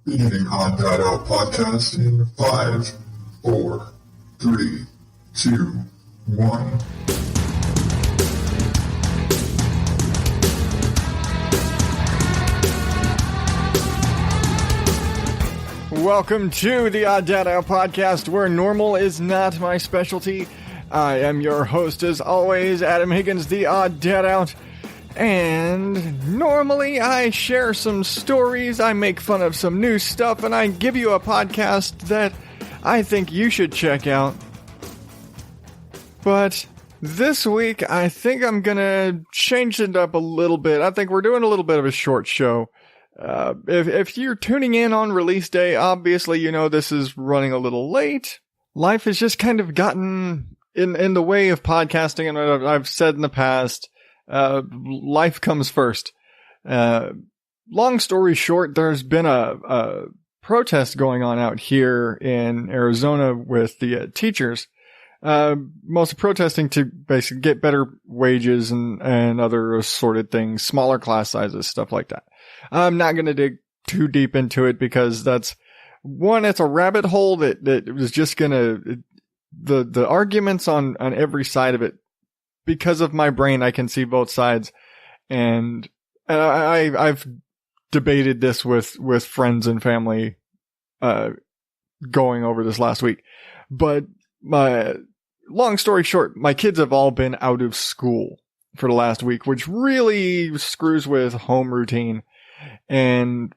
Beginning ODO podcast in 5, 4, 3, 2, 1. Welcome to the ODO podcast, where normal is not my specialty. I am your host, as always, Adam Higgins, the ODO. And normally I share some stories, I make fun of some new stuff, and I give you a podcast that I think you should check out. But this week, I think I'm gonna change it up a little bit. I think we're doing a little bit of a short show. If you're tuning in on release day, obviously you know this is running a little late. Life has just kind of gotten in the way of podcasting, and I've said in the past, life comes first. Long story short, there's been a protest going on out here in Arizona with the teachers. Mostly protesting to basically get better wages and other assorted things, smaller class sizes, stuff like that. I'm not going to dig too deep into it because it's a rabbit hole that was just going to, the arguments on every side of it. Because of my brain, I can see both sides, and I've debated this with friends and family, going over this last week. But long story short, my kids have all been out of school for the last week, which really screws with home routine. And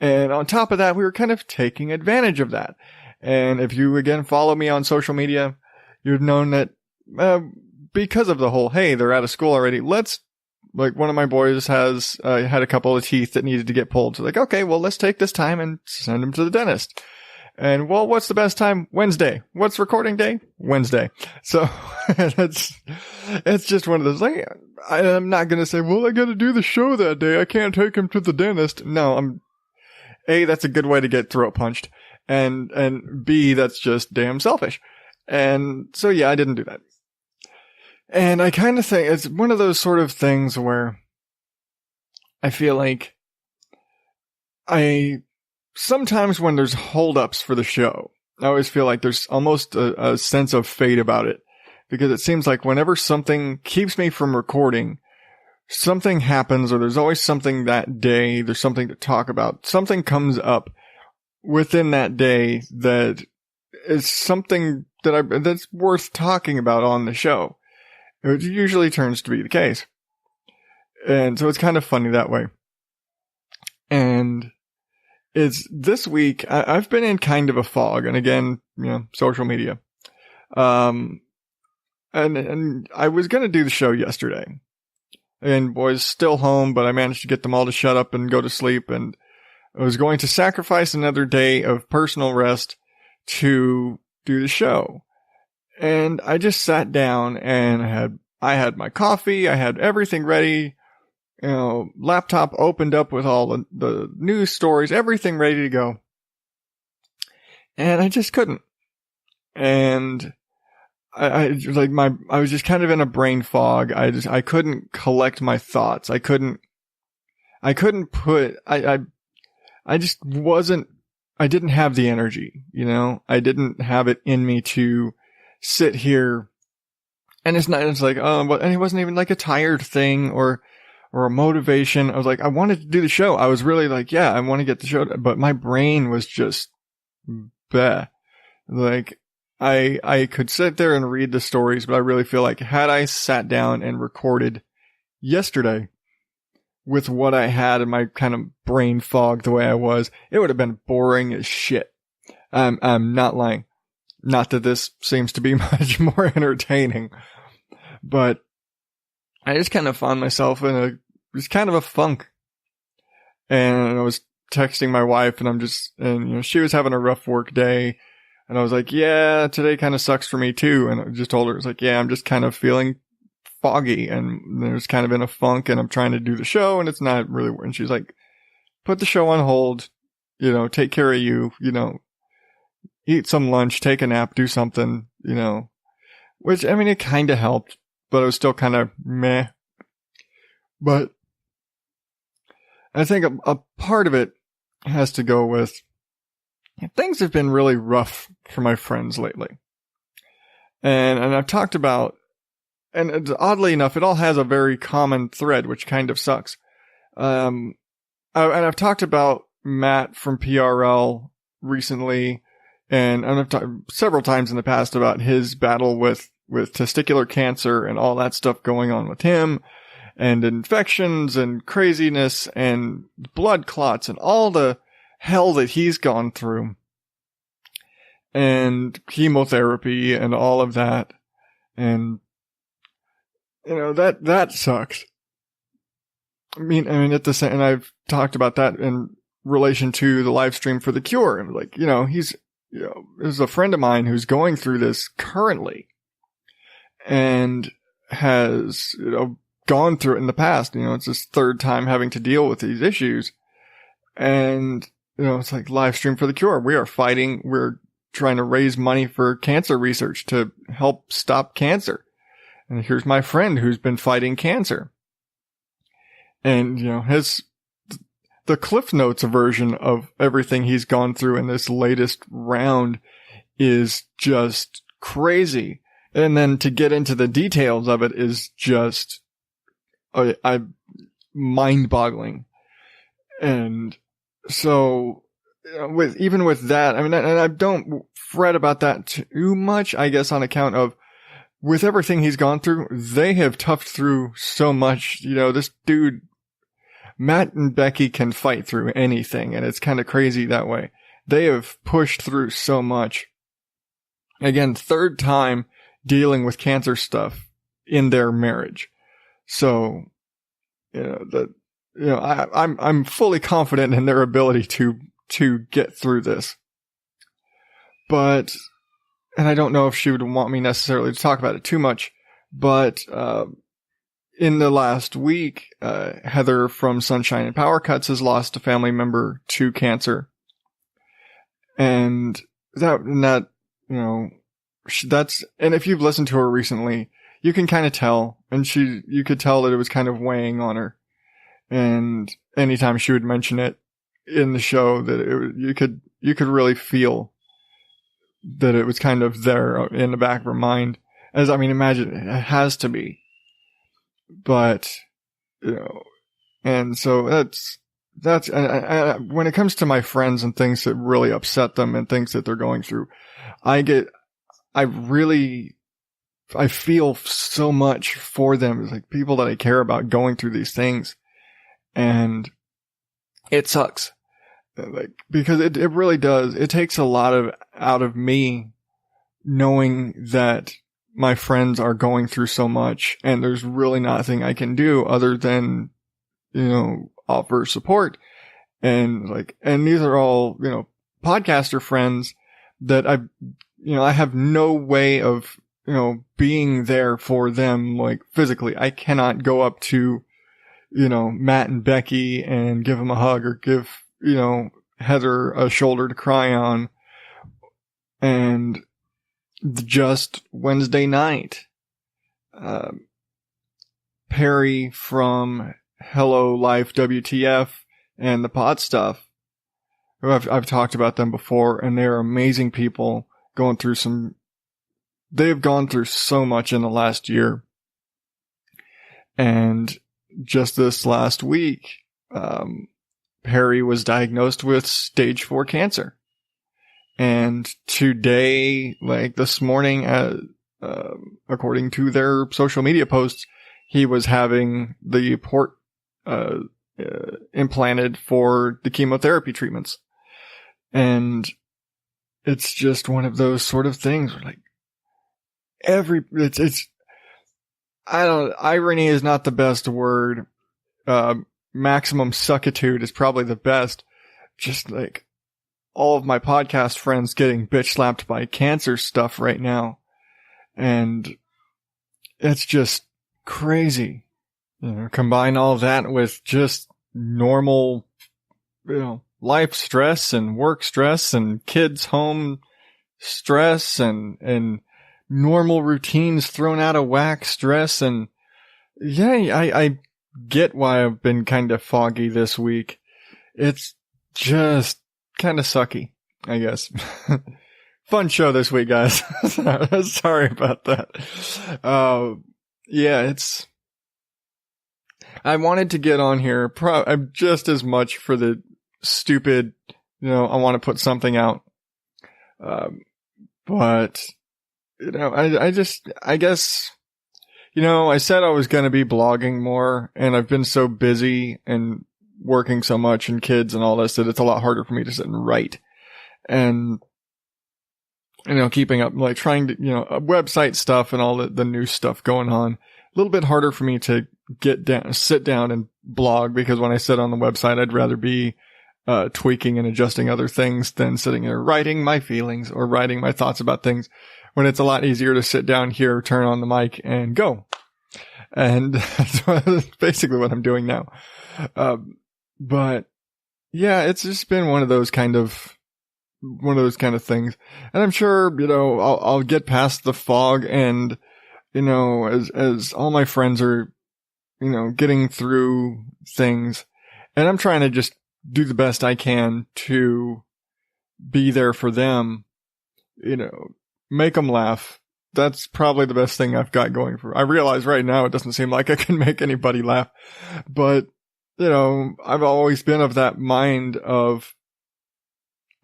on top of that, we were kind of taking advantage of that. And if you again follow me on social media, you've known that, because of the whole, hey, they're out of school already. Like one of my boys has had a couple of teeth that needed to get pulled. So like, okay, well, let's take this time and send him to the dentist. And well, what's the best time? Wednesday. What's recording day? Wednesday. So it's just one of those, like, I'm not going to say, well, I got to do the show that day. I can't take him to the dentist. No, that's a good way to get throat punched. And B, that's just damn selfish. And so, yeah, I didn't do that. And I kind of think it's one of those sort of things where I feel like sometimes when there's holdups for the show, I always feel like there's almost a sense of fate about it, because it seems like whenever something keeps me from recording, something happens, or there's always something that day, there's something to talk about, something comes up within that day that is something that's worth talking about on the show. It usually turns to be the case. And so it's kind of funny that way. And it's this week, I've been in kind of a fog. And again, social media. And I was going to do the show yesterday. And boys still home, but I managed to get them all to shut up and go to sleep. And I was going to sacrifice another day of personal rest to do the show. And I just sat down and I had my coffee, I had everything ready, laptop opened up with all the news stories, everything ready to go. And I just couldn't. And I was just kind of in a brain fog. I couldn't collect my thoughts. I didn't have the energy, I didn't have it in me to sit here. And it's like, and it wasn't even like a tired thing or a motivation. I was like, I wanted to do the show. I was really like, yeah, I want to get the show, but my brain was just, bleh. Like, I could sit there and read the stories, but I really feel like had I sat down and recorded yesterday with what I had in my kind of brain fog the way I was, it would have been boring as shit. I'm not lying. Not that this seems to be much more entertaining, but I just kind of found myself in just kind of a funk. And I was texting my wife, and she was having a rough work day. And I was like, yeah, today kind of sucks for me too. And I just told her, I was like, yeah, I'm just kind of feeling foggy and there's kind of in a funk, and I'm trying to do the show and it's not really. And she's like, put the show on hold, take care of you, eat some lunch, take a nap, do something, which, it kind of helped, but it was still kind of meh. But I think a part of it has to go with things have been really rough for my friends lately. And I've talked about, and oddly enough, it all has a very common thread, which kind of sucks. And I've talked about Matt from PRL recently, and I've talked several times in the past about his battle with testicular cancer and all that stuff going on with him, and infections and craziness and blood clots and all the hell that he's gone through, and chemotherapy and all of that. And, that sucks. I mean, at the same, and I've talked about that in relation to the Livestream For The Cure. And like, there's a friend of mine who's going through this currently and has, gone through it in the past. It's his third time having to deal with these issues. And, it's like Livestream For The Cure. We're trying to raise money for cancer research to help stop cancer. And here's my friend who's been fighting cancer. And, the Cliff Notes version of everything he's gone through in this latest round is just crazy. And then to get into the details of it is just mind-boggling. And so, even with that, and I don't fret about that too much, I guess, on account of with everything he's gone through, they have toughed through so much. This dude, Matt and Becky, can fight through anything, and it's kind of crazy that way. They have pushed through so much. Again, third time dealing with cancer stuff in their marriage. So, I'm fully confident in their ability to get through this. But, and I don't know if she would want me necessarily to talk about it too much, but, in the last week, Heather from Sunshine and Power Cuts has lost a family member to cancer. And and if you've listened to her recently, you can kind of tell, and you could tell that it was kind of weighing on her. And anytime she would mention it in the show, that you could really feel that it was kind of there in the back of her mind. Imagine it has to be. But, and so that's, when it comes to my friends and things that really upset them and things that they're going through, I feel so much for them. It's like people that I care about going through these things, and it sucks. Because it really does. It takes a lot out of me knowing that my friends are going through so much, and there's really nothing I can do other than, offer support. And these are all, podcaster friends that I have no way of, being there for them, physically. I cannot go up to, Matt and Becky and give them a hug, or give, Heather a shoulder to cry on. And just Wednesday night, Perry from Hello Life WTF and the Pod Stuff, who I've talked about them before, and they're amazing people they've gone through so much in the last year. And just this last week, Perry was diagnosed with stage 4 cancer. And today, this morning, according to their social media posts, he was having the port implanted for the chemotherapy treatments. And it's just one of those sort of things where irony is not the best word. Maximum suckitude is probably the best. Just all of my podcast friends getting bitch slapped by cancer stuff right now. And it's just crazy. Combine all that with just normal, life stress and work stress and kids home stress and normal routines thrown out of whack stress. And I get why I've been kind of foggy this week. just kind of sucky, I guess. Fun show this week, guys. Sorry about that. Yeah, I wanted to get on here just as much for the stupid, I want to put something out. But, I guess, I said I was going to be blogging more, and I've been so busy and working so much and kids and all this that it's a lot harder for me to sit and write. And, keeping up, like trying to, website stuff and all the new stuff going on. A little bit harder for me to sit down and blog, because when I sit on the website, I'd rather be tweaking and adjusting other things than sitting there writing my feelings or writing my thoughts about things, when it's a lot easier to sit down here, turn on the mic, and go. And that's basically what I'm doing now. But yeah, it's just been one of those kind of things. And I'm sure, I'll get past the fog, and, as all my friends are, getting through things, and I'm trying to just do the best I can to be there for them, make them laugh. That's probably the best thing I've got going for. I realize right now it doesn't seem like I can make anybody laugh, but, I've always been of that mind of,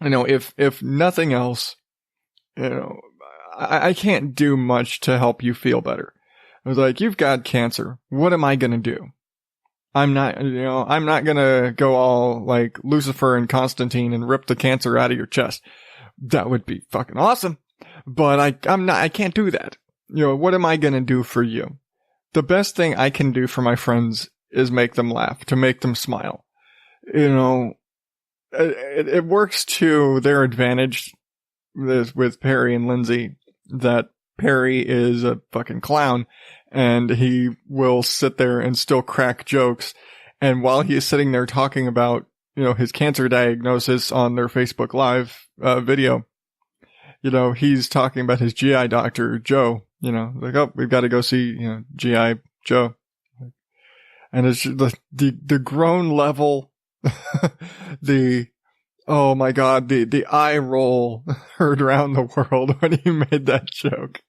if nothing else, I can't do much to help you feel better. I was like, you've got cancer. What am I going to do? I'm not going to go all like Lucifer and Constantine and rip the cancer out of your chest. That would be fucking awesome. But I can't do that. What am I going to do for you? The best thing I can do for my friends is make them laugh, to make them smile. It works to their advantage with Perry and Lindsay, that Perry is a fucking clown, and he will sit there and still crack jokes. And while he is sitting there talking about, his cancer diagnosis on their Facebook Live video, he's talking about his GI doctor, Joe, like, oh, we've got to go see, GI Joe. And it's the groan level, oh my God, the eye roll heard around the world when he made that joke.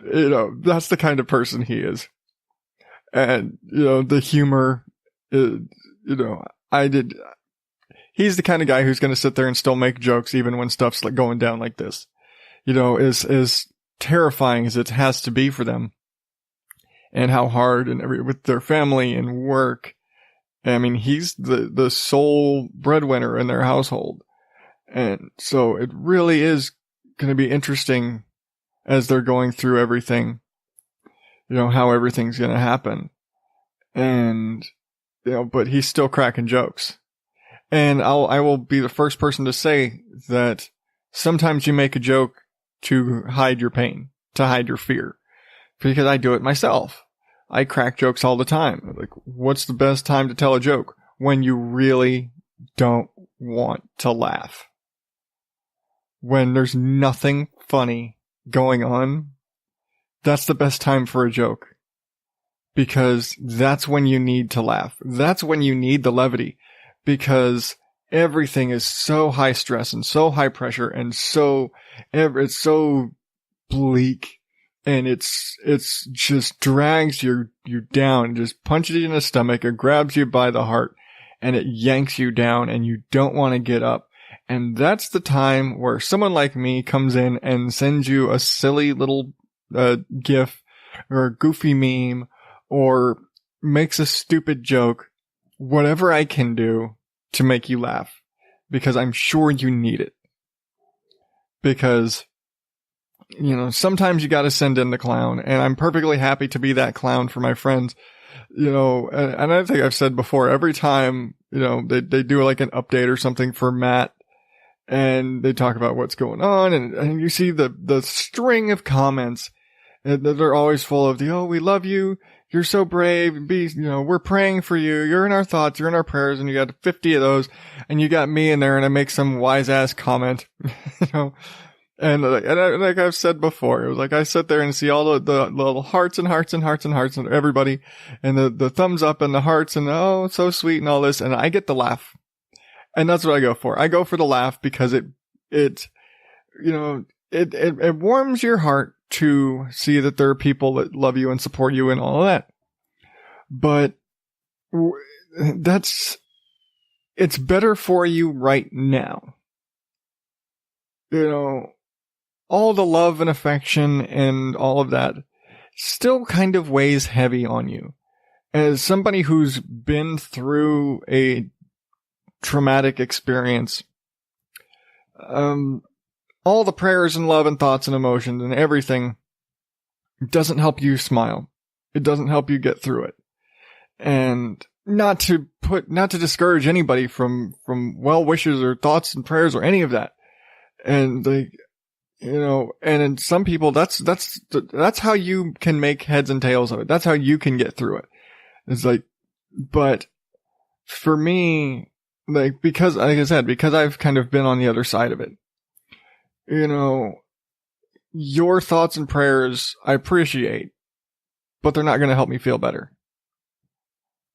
That's the kind of person he is. And, the humor, he's the kind of guy who's going to sit there and still make jokes even when stuff's like going down like this. As terrifying as it has to be for them, and how hard and with their family and work. I mean, he's the sole breadwinner in their household. And so it really is going to be interesting as they're going through everything, how everything's going to happen. And, but he's still cracking jokes. And I will be the first person to say that sometimes you make a joke to hide your pain, to hide your fear, because I do it myself. I crack jokes all the time. Like, what's the best time to tell a joke? When you really don't want to laugh. When there's nothing funny going on, that's the best time for a joke. Because that's when you need to laugh. That's when you need the levity. Because everything is so high stress and so high pressure and it's so bleak. And it's just drags you down, just punches you in the stomach, it grabs you by the heart, and it yanks you down, and you don't want to get up. And that's the time where someone like me comes in and sends you a silly little GIF or a goofy meme, or makes a stupid joke, whatever I can do to make you laugh, because I'm sure you need it. Because sometimes you got to send in the clown, and I'm perfectly happy to be that clown for my friends. And I think I've said before, every time, they do like an update or something for Matt, and they talk about what's going on, and you see the string of comments, and they're always full of oh, we love you, you're so brave, we're praying for you, you're in our thoughts, you're in our prayers, and you got 50 of those, and you got me in there, and I make some wise ass comment, And like I've said before, it was like I sit there and see all the little hearts and hearts and hearts and hearts and everybody, and the thumbs up and the hearts and oh, it's so sweet and all this, and I get the laugh. And that's what I go for. I go for the laugh because it warms your heart to see that there are people that love you and support you and all of that. But it's better for you right now. All the love and affection and all of that still kind of weighs heavy on you. As somebody who's been through a traumatic experience, all the prayers and love and thoughts and emotions and everything doesn't help you smile. It doesn't help you get through it. And not to discourage anybody from well wishes or thoughts and prayers or any of that. And and in some people, that's how you can make heads and tails of it. That's how you can get through it. It's like, but for me, because, like I said, because I've kind of been on the other side of it, your thoughts and prayers I appreciate, but they're not going to help me feel better.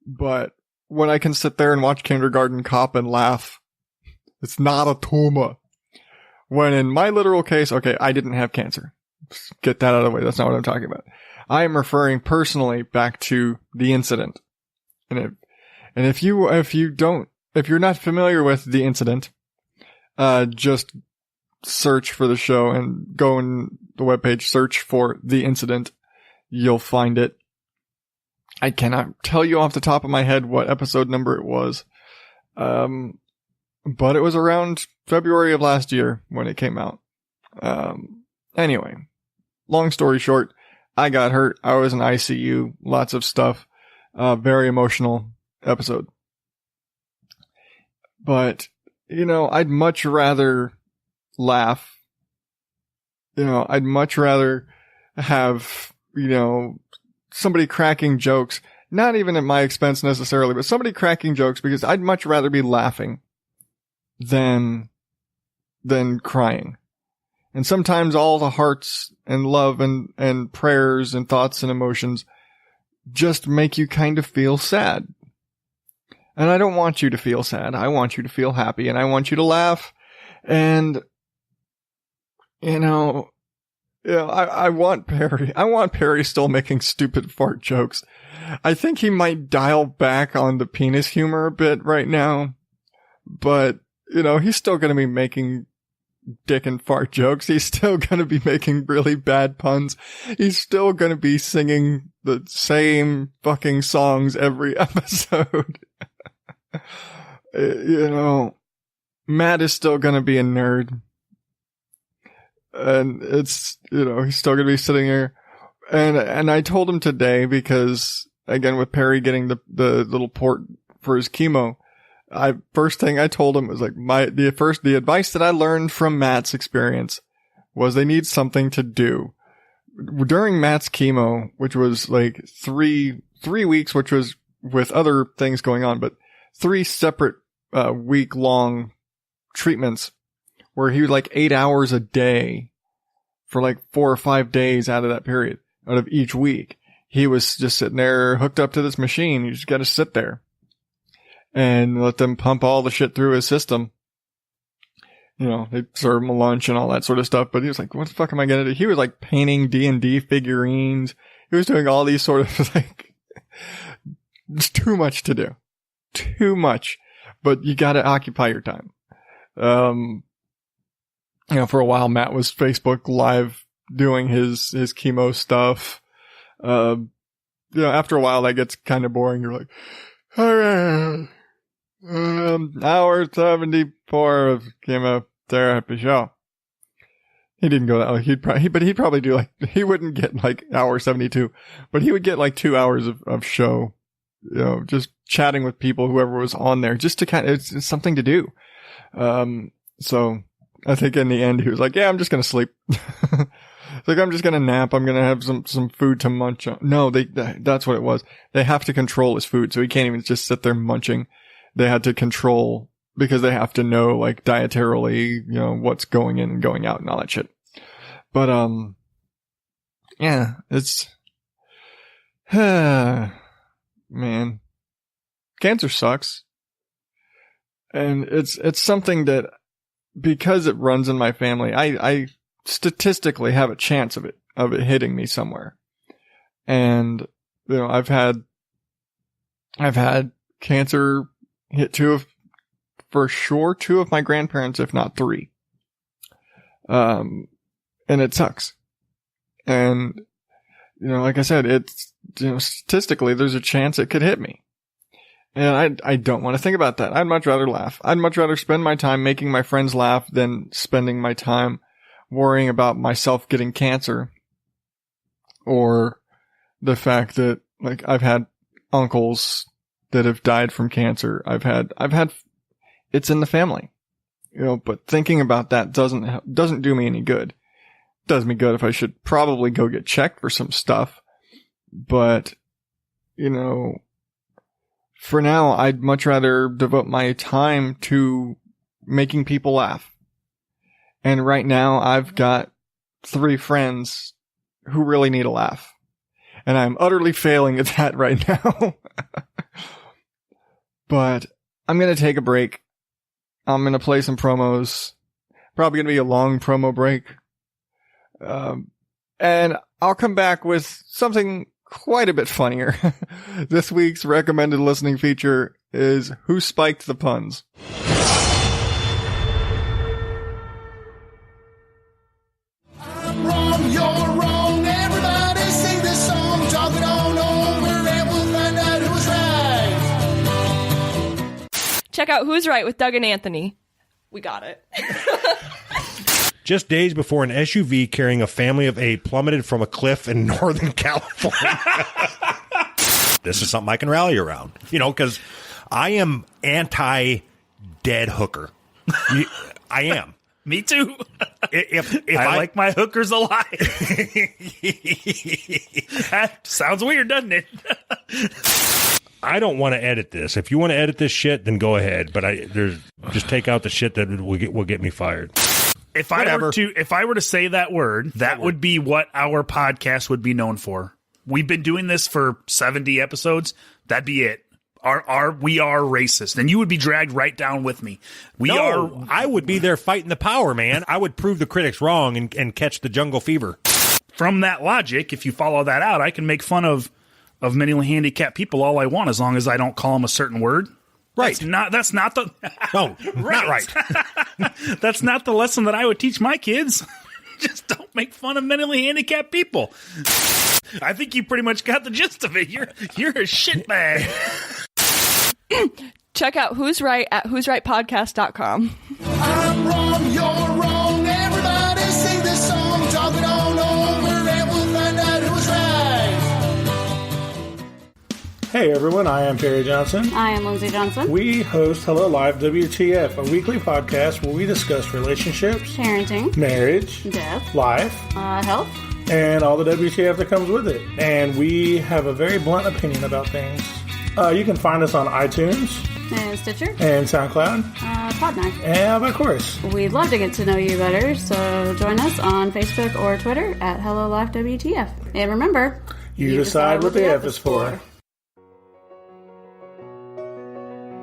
But when I can sit there and watch Kindergarten Cop and laugh, it's not a tumor. When in my literal case, okay, I didn't have cancer. Just get that out of the way. That's not what I'm talking about. I am referring personally back to the incident. And if you're not familiar with the incident, just search for the show and go on the webpage, search for the incident. You'll find it. I cannot tell you off the top of my head what episode number it was. But it was around February of last year when it came out. Anyway, long story short, I got hurt. I was in ICU, lots of stuff. Very emotional episode. But, I'd much rather laugh. I'd much rather have, somebody cracking jokes, not even at my expense necessarily, but somebody cracking jokes, because I'd much rather be laughing than crying. And sometimes all the hearts and love and prayers and thoughts and emotions just make you kind of feel sad. And I don't want you to feel sad. I want you to feel happy, and I want you to laugh. And, I want Perry. I want Perry still making stupid fart jokes. I think he might dial back on the penis humor a bit right now. But, he's still going to be making dick and fart jokes. He's still going to be making really bad puns. He's still going to be singing the same fucking songs every episode. Matt is still going to be a nerd. And it's, he's still going to be sitting here. And I told him today, because again, with Perry getting the little port for his chemo, first thing I told him was like, the advice that I learned from Matt's experience was they need something to do during Matt's chemo, which was like three weeks, which was with other things going on, but 3 separate, week-long treatments where he was like 8 hours a day for like 4 or 5 days out of each week. He was just sitting there hooked up to this machine. You just got to sit there and let them pump all the shit through his system. They serve him a lunch and all that sort of stuff. But he was like, what the fuck am I going to do? He was like painting D&D figurines. He was doing all these sort of like, it's too much to do. Too much. But you got to occupy your time. For a while, Matt was Facebook Live doing his chemo stuff. After a while, that gets kind of boring. You're like, all right, hour 74 of chemotherapy show. He didn't go that long. But he'd probably do he wouldn't get like hour 72, but he would get like 2 hours of show, just chatting with people, whoever was on there, just to it's something to do. So I think in the end, he was like, yeah, I'm just going to sleep. Like, I'm just going to nap. I'm going to have some food to munch on. No, that's what it was. They have to control his food. So he can't even just sit there munching. They had to control, because they have to know, like, dietarily, what's going in and going out and all that shit. But, yeah, it's, man, cancer sucks. And it's something that, because it runs in my family, I statistically have a chance of it hitting me somewhere. And, you know, I've had cancer hit for sure two of my grandparents, if not three. And it sucks. And, you know, like I said, it's, you know, statistically, there's a chance it could hit me. And I don't want to think about that. I'd much rather laugh. I'd much rather spend my time making my friends laugh than spending my time worrying about myself getting cancer, or the fact that, like, I've had uncles that have died from cancer. I've had, it's in the family, you know, but thinking about that doesn't do me any good. It does me good if I should probably go get checked for some stuff. But, you know, for now, I'd much rather devote my time to making people laugh. And right now, I've got 3 friends who really need a laugh. And I'm utterly failing at that right now. But I'm going to take a break. I'm going to play some promos. Probably going to be a long promo break. And I'll come back with something quite a bit funnier. This week's recommended listening feature is Who Spiked the Puns? I'm wrong, you're wrong, everybody sing this song, talk it on over and we'll find out who's right. Check out Who's Right with Doug and Anthony. We got it. Just days before an SUV carrying a family of 8 plummeted from a cliff in Northern California. This is something I can rally around, you know, because I am anti-dead hooker. I am. Me too. If I like my hookers alive. That sounds weird, doesn't it? I don't want to edit this. If you want to edit this shit, then go ahead. But just take out the shit that will get me fired. If I were to say that word, that would be what our podcast would be known for. We've been doing this for 70 episodes. That'd be it. We are racist, and you would be dragged right down with me. I would be there fighting the power, man. I would prove the critics wrong and catch the jungle fever. From that logic, if you follow that out, I can make fun of mentally handicapped people all I want, as long as I don't call them a certain word. Right. That's not the no, not right. That's not the lesson that I would teach my kids. Just don't make fun of mentally handicapped people. I think you pretty much got the gist of it. You're a shitbag. Check out Who's Right at who'srightpodcast.com. I'm wrong, you're wrong, everybody sing this song, talk it on over and we'll find out who's right. Hey everyone, I am Perry Johnson. I am Lindsay Johnson. We host Hello Live WTF, a weekly podcast where we discuss relationships, Parenting, marriage, death, life, health, and all the WTF that comes with it. And we have a very blunt opinion about things. You can find us on iTunes, and Stitcher, and SoundCloud, Podknife. and of course. We'd love to get to know you better, so join us on Facebook or Twitter at Hello Live WTF. And remember, You decide what the F is for.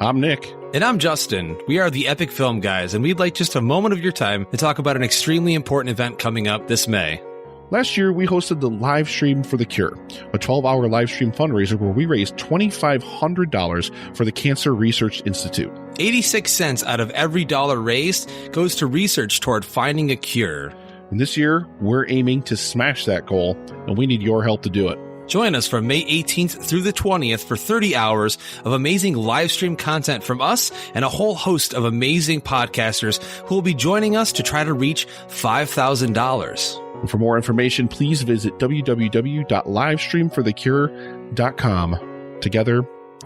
I'm Nick. And I'm Justin. We are the Epic Film Guys, and we'd like just a moment of your time to talk about an extremely important event coming up this May. Last year, we hosted the Livestream For The Cure, a 12-hour live stream fundraiser where we raised $2,500 for the Cancer Research Institute. 86 cents out of every dollar raised goes to research toward finding a cure. And this year, we're aiming to smash that goal, and we need your help to do it. Join us from May 18th through the 20th for 30 hours of amazing live stream content from us and a whole host of amazing podcasters who will be joining us to try to reach $5,000. And for more information, please visit www.livestreamforthecure.com. Together,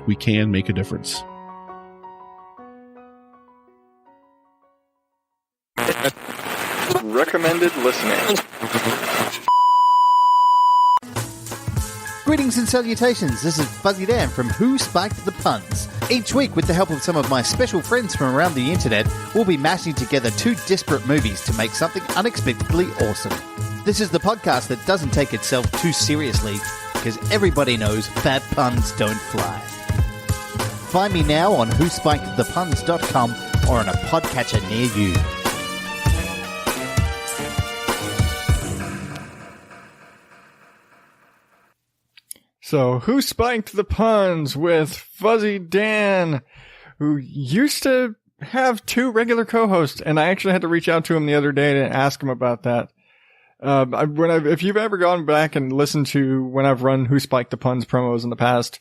we can make a difference. Recommended listening. Greetings and salutations, this is Fuzzy Dan from Who Spiked the Puns. Each week, with the help of some of my special friends from around the internet, we'll be mashing together 2 disparate movies to make something unexpectedly awesome. This is the podcast that doesn't take itself too seriously, because everybody knows bad puns don't fly. Find me now on whospikedthepuns.com or on a podcatcher near you. So, Who Spiked the Puns with Fuzzy Dan, who used to have 2 regular co-hosts, and I actually had to reach out to him the other day to ask him about that. If you've ever gone back and listened to when I've run Who Spiked the Puns promos in the past,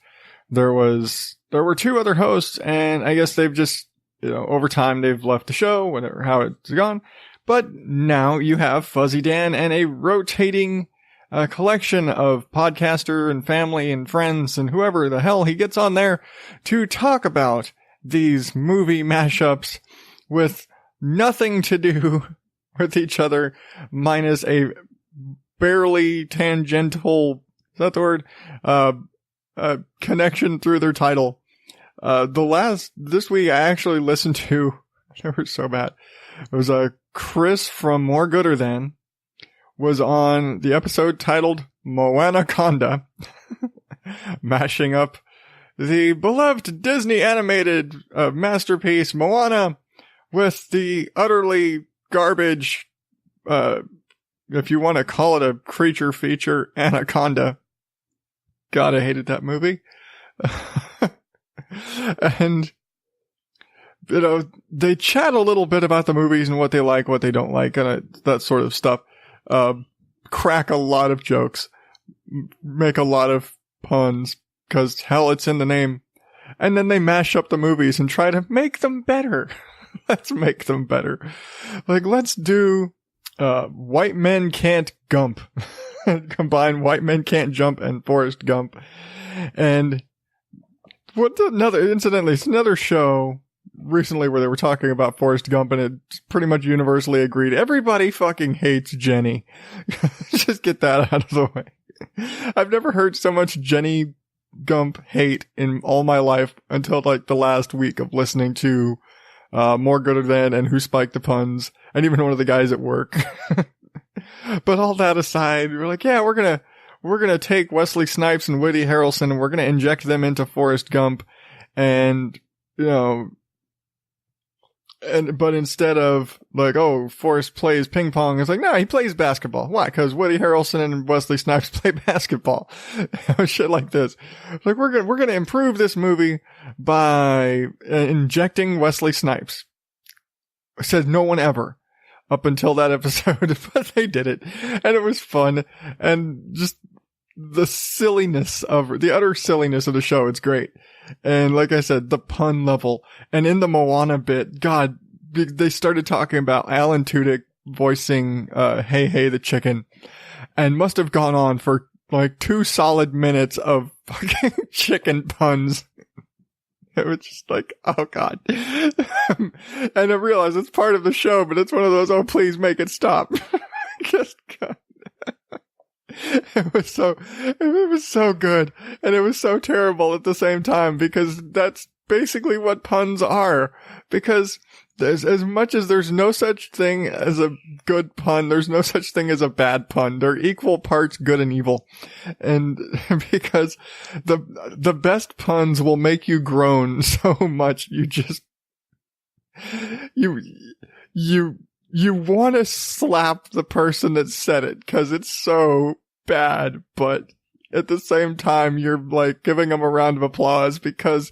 there were 2 other hosts, and I guess they've just, over time they've left the show, whatever, how it's gone. But now you have Fuzzy Dan and a rotating collection of podcaster and family and friends and whoever the hell he gets on there to talk about these movie mashups with nothing to do with each other, minus a barely tangential, is that the word? Connection through their title. This week I actually listened to, they were so bad. It was Chris from More Gooder Than was on the episode titled Moanaconda, mashing up the beloved Disney animated masterpiece Moana with the utterly garbage, if you want to call it a creature feature, Anaconda. God, I hated that movie. And, they chat a little bit about the movies and what they like, what they don't like, and that sort of stuff. Crack a lot of jokes, make a lot of puns, because hell, it's in the name. And then they mash up the movies and try to make them better. Let's make them better. Like, let's do White Men Can't Gump. Combine White Men Can't Jump and Forrest Gump. And incidentally, it's another show recently where they were talking about Forrest Gump, and it's pretty much universally agreed. Everybody fucking hates Jenny. Just get that out of the way. I've never heard so much Jenny Gump hate in all my life until like the last week of listening to More Gooder Than and Who Spiked the Puns, and even one of the guys at work. But all that aside, we're like, yeah, we're gonna take Wesley Snipes and Woody Harrelson and we're gonna inject them into Forrest Gump, and but instead of like, oh, Forrest plays ping pong, it's like, no, he plays basketball. Why? Because Woody Harrelson and Wesley Snipes play basketball. Shit like this. Like, we're gonna improve this movie by injecting Wesley Snipes. Says no one ever up until that episode, but they did it, and it was fun, and just the utter silliness of the show. It's great. And like I said, the pun level. And in the Moana bit, God, they started talking about Alan Tudyk voicing Hey Hey the chicken, and must have gone on for like 2 solid minutes of fucking chicken puns. It was just like, oh God. And I realize it's part of the show, but it's one of those, oh, please make it stop. Just God. It was so good, and it was so terrible at the same time, because that's basically what puns are. Because there's, as much as there's no such thing as a good pun, there's no such thing as a bad pun. They're equal parts good and evil. And because the best puns will make you groan so much, you just, you want to slap the person that said it, because it's so bad, but at the same time, you're like giving them a round of applause because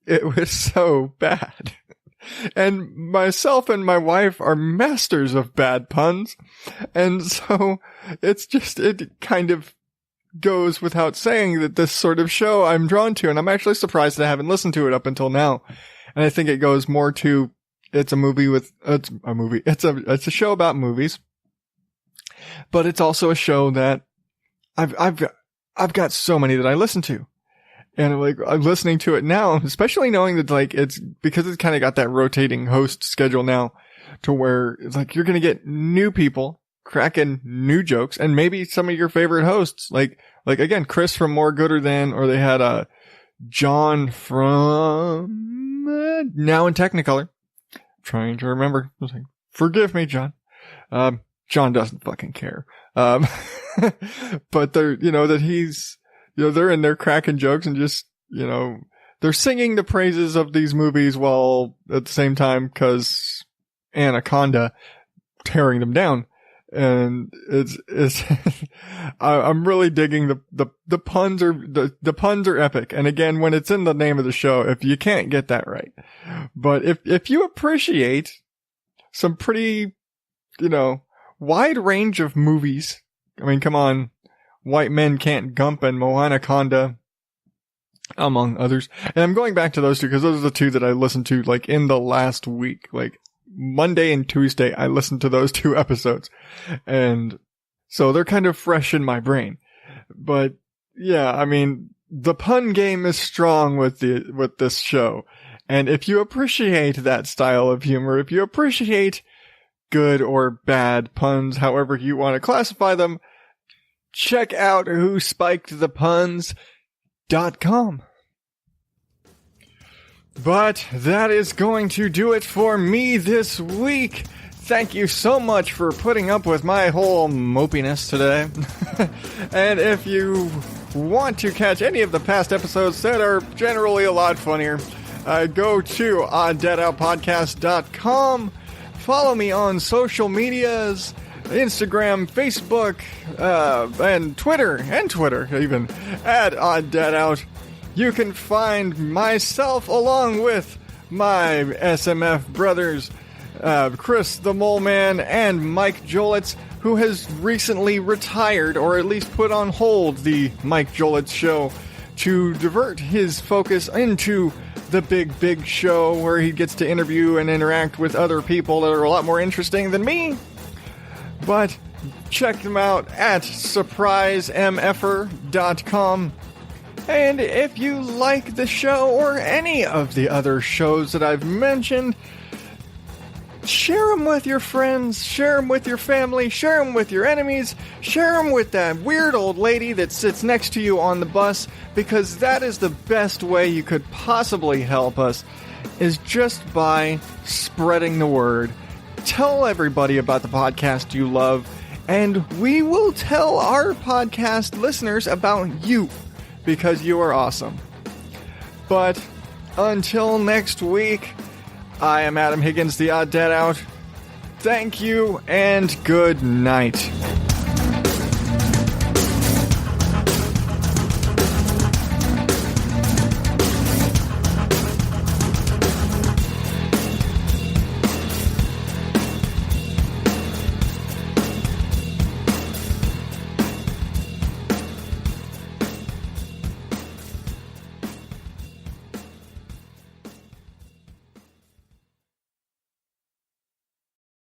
it was so bad. And myself and my wife are masters of bad puns. And so it kind of goes without saying that this sort of show I'm drawn to, and I'm actually surprised that I haven't listened to it up until now. And I think it goes more to, it's a show about movies, but it's also a show that I've got so many that I listen to, and like I'm listening to it now, especially knowing that like it's because it's kind of got that rotating host schedule now, to where it's like you're gonna get new people cracking new jokes, and maybe some of your favorite hosts, like again Chris from More Gooder Than, or they had John from Now in Technicolor. Trying to remember. Forgive me, John. John doesn't fucking care. But they're, that he's, they're in there cracking jokes and just, they're singing the praises of these movies while at the same time, cause Anaconda tearing them down. And it's, I'm really digging the puns the puns are epic. And again, when it's in the name of the show, if you can't get that right, but if you appreciate some pretty, wide range of movies, I mean, come on, White Men Can't Gump and Moanaconda, among others. And I'm going back to those two because those are the two that I listened to like in the last week, like Monday and Tuesday, I listened to those 2 episodes, and so they're kind of fresh in my brain. But yeah, I mean, the pun game is strong with this show. And if you appreciate that style of humor, if you appreciate good or bad puns, however you want to classify them, check out whospikethepuns.com. But that is going to do it for me this week. Thank you so much for putting up with my whole mopiness today. And if you want to catch any of the past episodes that are generally a lot funnier, go to odddadoutpodcast.com. Follow me on social medias, Instagram, Facebook, and Twitter even, at odddadout. You can find myself along with my SMF brothers, Chris the Mole Man and Mike Jolitz, who has recently retired, or at least put on hold the Mike Jolitz show to divert his focus into the big show where he gets to interview and interact with other people that are a lot more interesting than me. But check them out at surprisemfr.com. And if you like the show or any of the other shows that I've mentioned, share them with your friends, share them with your family, share them with your enemies, share them with that weird old lady that sits next to you on the bus, because that is the best way you could possibly help us, is just by spreading the word. Tell everybody about the podcast you love, and we will tell our podcast listeners about you, because you are awesome. But until next week, I am Adam Higgins, the Odd Dad Out. Thank you, and good night.